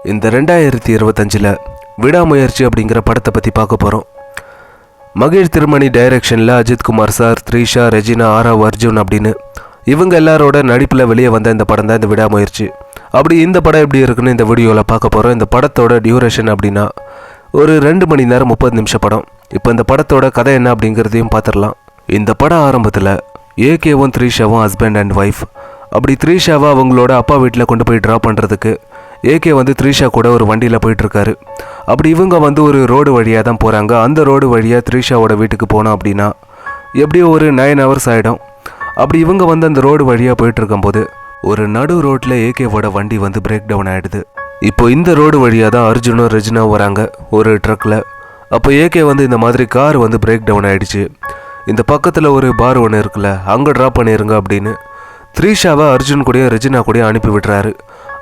இந்த 2025 விடாமுயற்சி அப்படிங்கிற படத்தை பற்றி பார்க்க போகிறோம். மகேஷ் திருமணி டைரக்ஷனில் அஜித் குமார் சார், த்ரிஷா, ரெஜினா, ஆரவ், அர்ஜுன் அப்படின்னு இவங்க எல்லாரோட நடிப்பில் வெளியே வந்த இந்த படம் தான் இந்த விடாமுயற்சி. அப்படி இந்த படம் எப்படி இருக்குன்னு இந்த வீடியோவில் பார்க்க போகிறோம். இந்த படத்தோட டியூரேஷன் அப்படின்னா ஒரு 2 மணி நேரம் 30 நிமிஷம் படம். இப்போ இந்த படத்தோட கதை என்ன அப்படிங்கிறதையும் பார்த்துடலாம். இந்த படம் ஆரம்பத்தில் ஏகேவும் த்ரிஷாவும் ஹஸ்பண்ட் அண்ட் ஒய்ஃப். அப்படி த்ரிஷாவை அவங்களோட அப்பா வீட்டில் கொண்டு போய் ட்ராப் பண்ணுறதுக்கு ஏகே த்ரிஷா கூட ஒரு வண்டியில் போயிட்டுருக்காரு. அப்படி இவங்க ஒரு ரோடு வழியாக தான் போகிறாங்க. அந்த ரோடு வழியாக த்ரிஷாவோட வீட்டுக்கு போனோம் அப்படின்னா எப்படியும் ஒரு 9 hours ஆகிடும். அப்படி இவங்க அந்த ரோடு வழியாக போயிட்டுருக்கும்போது ஒரு நடு ரோட்டில் ஏகேவோட வண்டி பிரேக் டவுன் ஆகிடுது. இப்போ இந்த ரோடு வழியாக தான் அர்ஜுனும் ரெஜினாவும் வராங்க ஒரு ட்ரக்கில். அப்போ ஏகே இந்த மாதிரி கார் பிரேக் டவுன் ஆகிடுச்சு. இந்த பக்கத்தில் ஒரு பார் ஒன்று இருக்குல்ல, அங்கே ட்ராப் பண்ணிடுங்க அப்படின்னு த்ரிஷாவை அர்ஜுன் கூடயும் ரெஜினா கூடயும் அனுப்பி விடுறாரு.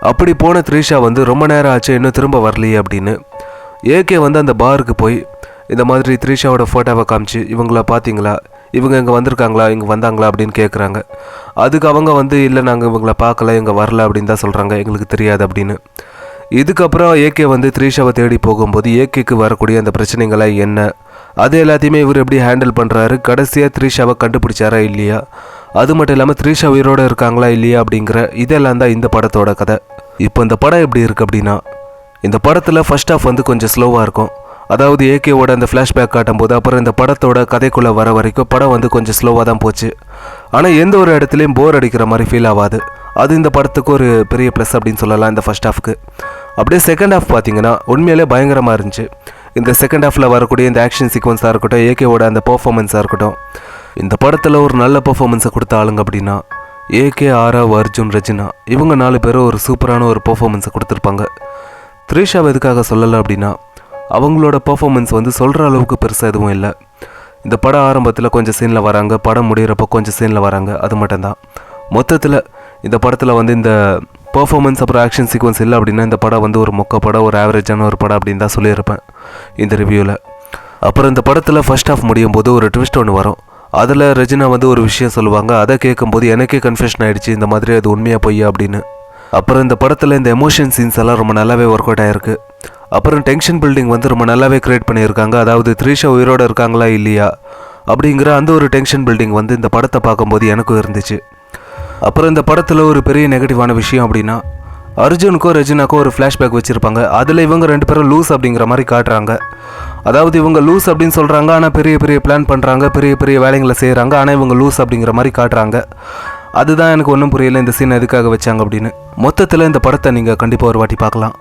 அப்படி போன த்ரிஷா ரொம்ப நேரம் ஆச்சு, இன்னும் திரும்ப வரலையே அப்படின்னு ஏகே அந்த பாருக்கு போய் இந்த மாதிரி த்ரிஷாவோட ஃபோட்டோவை காமிச்சு, இவங்கள பார்த்தீங்களா, இவங்க இங்கே வந்திருக்காங்களா, இங்கே வந்தாங்களா அப்படின்னு கேட்குறாங்க. அதுக்கு அவங்க இல்லை, நாங்கள் இவங்கள பார்க்கல, இங்கே வரல அப்படின்னு தான் சொல்கிறாங்க, எங்களுக்கு தெரியாது அப்படின்னு. இதுக்கப்புறம் ஏகே த்ரிஷாவை தேடி போகும்போது ஏகேக்கு வரக்கூடிய அந்த பிரச்சனைகளை என்ன, அது எல்லாத்தையுமே இவர் எப்படி ஹேண்டில் பண்ணுறாரு, கடைசியாக த்ரிஷாவை கண்டுபிடிச்சாரா இல்லையா, அது மட்டும் இல்லாமல் த்ரிஷா உயிரோடு இருக்காங்களா இல்லையா அப்படிங்கிற இதெல்லாம் தான் இந்த படத்தோட கதை. இப்போ இந்த படம் எப்படி இருக்குது அப்படின்னா, இந்த படத்தில் ஃபர்ஸ்ட் ஆஃப் கொஞ்சம் ஸ்லோவாக இருக்கும். அதாவது ஏகேவோட அந்த ஃப்ளாஷ்பேக் காட்டும்போது அப்புறம் இந்த படத்தோட கதைக்குள்ளே வர வரைக்கும் படம் கொஞ்சம் ஸ்லோவாக தான் போச்சு. ஆனால் எந்த ஒரு இடத்துலையும் போர் அடிக்கிற மாதிரி ஃபீல் ஆகாது. அது இந்த படத்துக்கு ஒரு பெரிய ப்ளஸ் அப்படின்னு சொல்லலாம் இந்த ஃபர்ஸ்ட் ஹாஃப்க்கு. அப்படியே செகண்ட் ஹாஃப் பார்த்தீங்கன்னா உண்மையிலே பயங்கரமாக இருந்துச்சு. இந்த செகண்ட் ஹாஃபில் வரக்கூடிய இந்த ஆக்ஷன் சீக்வன்ஸாக இருக்கட்டும், ஏகேவோட அந்த பர்ஃபார்மன்ஸாக இருக்கட்டும், இந்த படத்தில் ஒரு நல்ல பர்ஃபார்மன்ஸை கொடுத்த ஆளுங்க அப்படின்னா ஏகே, ஆரவ், அர்ஜுன், ரெஜினா இவங்க 4 பேரும் ஒரு சூப்பரான ஒரு பர்ஃபார்மன்ஸை கொடுத்துருப்பாங்க. த்ரிஷாவை எதுக்காக சொல்லலை அப்படின்னா அவங்களோட பர்ஃபார்மன்ஸ் சொல்கிற அளவுக்கு பெருசாக எதுவும் இல்லை. இந்த படம் ஆரம்பத்தில் கொஞ்சம் சீனில் வராங்க, படம் முடிகிறப்போ கொஞ்சம் சீனில் வராங்க, அது மட்டும்தான். மொத்தத்தில் இந்த படத்தில் இந்த பர்ஃபார்மன்ஸ் அப்புறம் ஆக்ஷன் சீக்வன்ஸ் இல்லை அப்படின்னா இந்த படம் ஒரு மொக்க படம், ஒரு ஆவரேஜான ஒரு படம் அப்படின்னு தான் சொல்லியிருப்பேன் இந்த ரிவ்யூவில். அப்புறம் இந்த படத்தில் ஃபர்ஸ்ட் ஹாஃப் முடியும் போது ஒரு ட்விஸ்ட் ஒன்று வரும். அதில் ரெஜினா ஒரு விஷயம் சொல்லுவாங்க. அதை கேட்கும்போது எனக்கே கன்ஃபியூஷன் ஆகிடுச்சு, இந்த மாதிரி அது உண்மையாக பொய்யா அப்படின்னு. அப்புறம் இந்த படத்தில் இந்த எமோஷன் சீன்ஸ் எல்லாம் ரொம்ப நல்லாவே ஒர்க் அவுட் ஆகிருக்கு. அப்புறம் டென்ஷன் பில்டிங் ரொம்ப நல்லாவே க்ரியேட் பண்ணியிருக்காங்க. அதாவது த்ரிஷா உயிரோடு இருக்காங்களா இல்லையா அப்படிங்கிற அந்த ஒரு டென்ஷன் பில்டிங் இந்த படத்தை பார்க்கும்போது எனக்கும் இருந்துச்சு. அப்புறம் இந்த படத்தில் ஒரு பெரிய நெகட்டிவான விஷயம் அப்படின்னா அர்ஜுனுக்கும் ரெஜினாக்கும் ஒரு ஃப்ளாஷ்பேக் வச்சுருப்பாங்க. அதில் இவங்க 2 பேரும் லூஸ் அப்படிங்கிற மாதிரி காட்டுறாங்க. அதாவது இவங்க லூஸ் அப்படின்னு சொல்கிறாங்க, ஆனால் பெரிய பெரிய பிளான் பண்ணுறாங்க, பெரிய பெரிய வேலைங்களை செய்கிறாங்க, ஆனால் இவங்க லூஸ் அப்படிங்கிற மாதிரி காட்டுறாங்க. அதுதான் எனக்கு ஒன்றும் புரியல, இந்த சீன் எதுக்காக வச்சாங்க அப்படின்னு. மொத்தத்தில் இந்த படத்தை நீங்கள் கண்டிப்பாக ஒரு வாட்டி பார்க்கலாம்.